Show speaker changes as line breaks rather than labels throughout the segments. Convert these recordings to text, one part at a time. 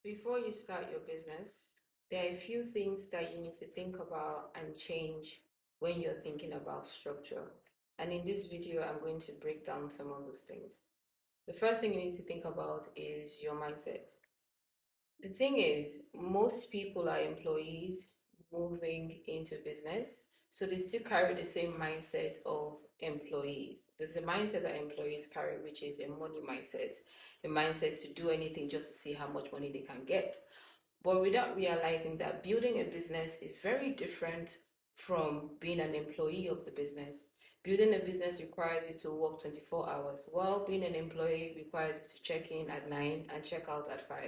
Before you start your business, there are a few things that you need to think about and change when you're thinking about structure. And in this video, I'm going to break down some of those things. The first thing you need to think about is your mindset. The thing is, most people are employees moving into business, so they still carry the same mindset of employees. There's a mindset that employees carry, which is a money mindset, a mindset to do anything just to see how much money they can get. But without realizing that building a business is very different from being an employee of the business. Building a business requires you to work 24 hours, while being an employee requires you to check in at 9 and check out at 5.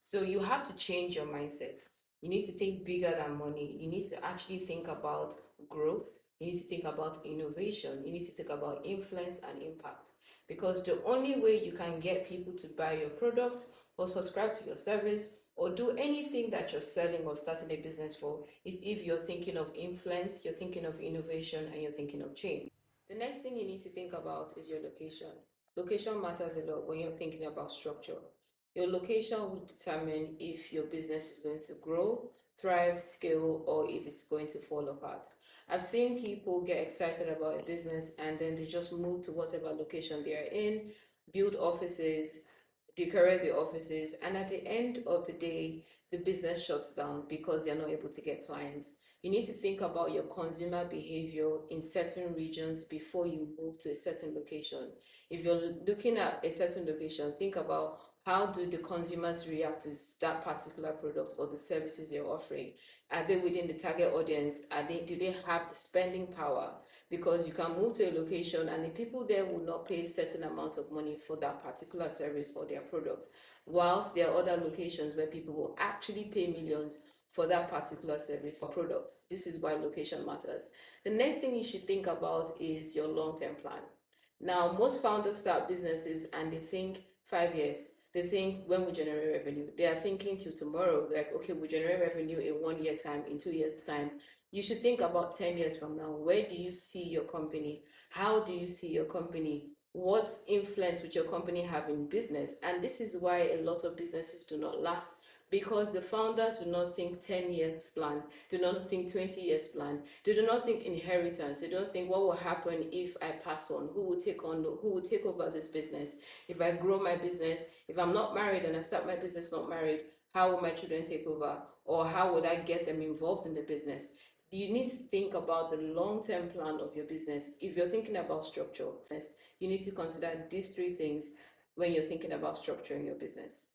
So you have to change your mindset. You need to think bigger than money. You need to actually think about growth. You need to think about innovation. You need to think about influence and impact. Because the only way you can get people to buy your product or subscribe to your service or do anything that you're selling or starting a business for is if you're thinking of influence, you're thinking of innovation, and you're thinking of change. The next thing you need to think about is your location. Location matters a lot when you're thinking about structure. Your location will determine if your business is going to grow, thrive, scale, or if it's going to fall apart. I've seen people get excited about a business and then they just move to whatever location they are in, build offices, decorate the offices, and at the end of the day, the business shuts down because they're not able to get clients. You need to think about your consumer behavior in certain regions before you move to a certain location. If you're looking at a certain location, think about how do the consumers react to that particular product or the services you're offering. Are they within the target audience? Do they have the spending power? Because you can move to a location and the people there will not pay a certain amount of money for that particular service or their product, whilst there are other locations where people will actually pay millions for that particular service or product. This is why location matters. The next thing you should think about is your long-term plan. Now, most founders start businesses and they think 5 years. They think when we generate revenue. They are thinking till tomorrow, like, okay, we generate revenue in 1 year time, in 2 years time. You should think about 10 years from now. Where do you see your company? How do you see your company? What influence would your company have in business? And this is why a lot of businesses do not last, because the founders do not think 10 years plan, do not think 20 years plan, they do not think inheritance, they don't think what will happen if I pass on, who will take over this business, if I grow my business, if I'm not married and I start my business not married, how will my children take over, or how would I get them involved in the business? You need to think about the long-term plan of your business. If you're thinking about structure, you need to consider these three things when you're thinking about structuring your business.